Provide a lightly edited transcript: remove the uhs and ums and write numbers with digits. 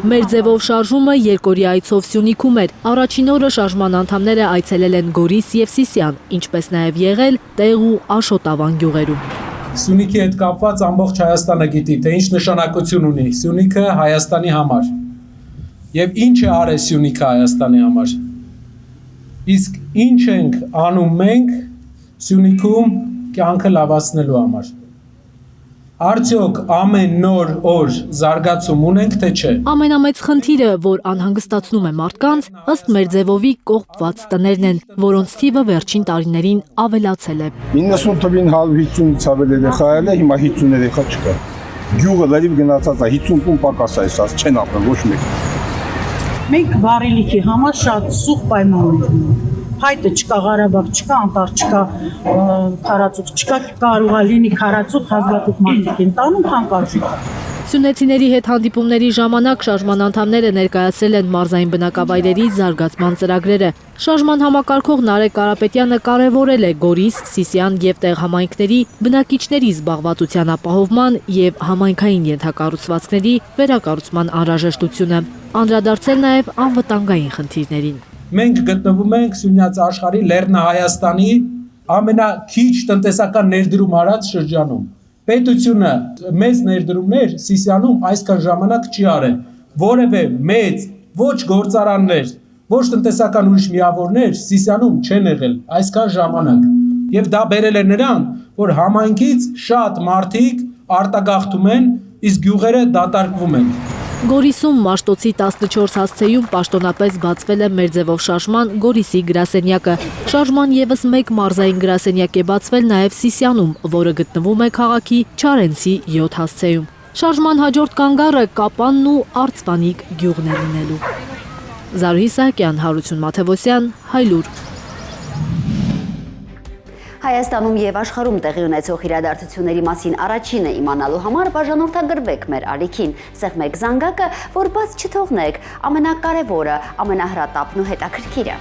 Մեր ձևով շարժումը երկօրյա այցով Սյունիքում էր։ Առաջին օրը շարժման անդամները այցելել են Գորիս և Սիսիան, ինչպես նաև եղել Տեղ ու Աշոտավան գյուղերում։ Սյունիքի հետ կապված ամբողջ Հայաստանը գիտի, թե ինչ նշանակություն ունի Սյունիքը Հայաստանի համար։ Եվ ինչ է արել Սյունիքը Հայաստանի համար։ Իսկ ինչ ենք անում մենք Սյունիքում կյանքը լավացնելու համար։ Արդյոք ամեն նոր օր զարգացում ունենք, թե չէ։ Ամենամեծ խնդիրը, որ անհանգստացնում է մարդկանց, ըստ մեր ձևովի կողպված տներն են, որոնց թիվը վերջին տարիներին ավելացել է։ 90 թվին 50-ից ավել երեխա ել է, հիմա 50 երեխա չկա։ Գյուղը լրիվ գնացած է, 50 տուն պակաս է, ասած չեն ապրել ոչ մեկ։ Մենք վարելիքի համար շատ սուղ պայման ունենք։ Հայտը չկա, Ղարաբաղ չկա, Անտառ չկա, քարածուխ չկա, կարող է լինի քարածուխ, հազվադեպ մարդիկ են տանում թանկարժեք։ Սյունեցիների հետ հանդիպումների ժամանակ շարժման անդամները ներկայացրել են մարզային բնակավայրերի զարգացման ծրագրերը։ Շարժման համակարգող Նարեկ Կարապետյանը կարևորել է Գորիս, Սիսիան և Տեղ համայնքների բնակիչների զբաղվածության ապահովման և համայնքային ենթակառուցվածքների վերակառուցման անհրաժեշտությունը։ Անդրադարձել նաև անվտանգային խնդիրներին։ Մենք գտնվում ենք Սյունյաց աշխարհի Լեռնահայաստանի ամենաքիչ տնտեսական ներդրում արած շրջանում։ Պետությունը մեծ ներդրումներ Սիսիանում այսքան ժամանակ չի արել։ Որևէ մեծ ոչ գործարաններ, ոչ տնտեսական ուրիշ միավորներ Սիսիանում չեն եղել այսքան ժամանակ։ Եվ դա բերել է նրան, որ համայնքից շատ մարդիկ արտագաղթում են, իսկ գյուղերը դատարկվում են։ Գորիսում Մաշտոցի 14 հասցեում պաշտոնապես բացվել է մեր ձևով շարժման Գորիսի գրասենյակը։ Շարժման ևս մեկ մարզային գրասենյակ է բացվել նաև Սիսիանում, որը գտնվում է քաղաքի Չարենցի 7 հասցեում։ Շարժման հաջորդ կանգառը Կապանն ու Արծվանիկ գյուղն է լինելու։ Զարուհի Սահակյան, Հարություն Մաթևոսյան, Հայլուր։ Հայաստանում և աշխարհում տեղի ունեցող իրադարձությունների մասին առաջինը իմանալու համար բաժանորդագրվեք մեր ալիքին, սեղմեք զանգակը, որ բաց չթողնեք ամենակարևորը, ամենահրատապն ու հետաքրքիրը։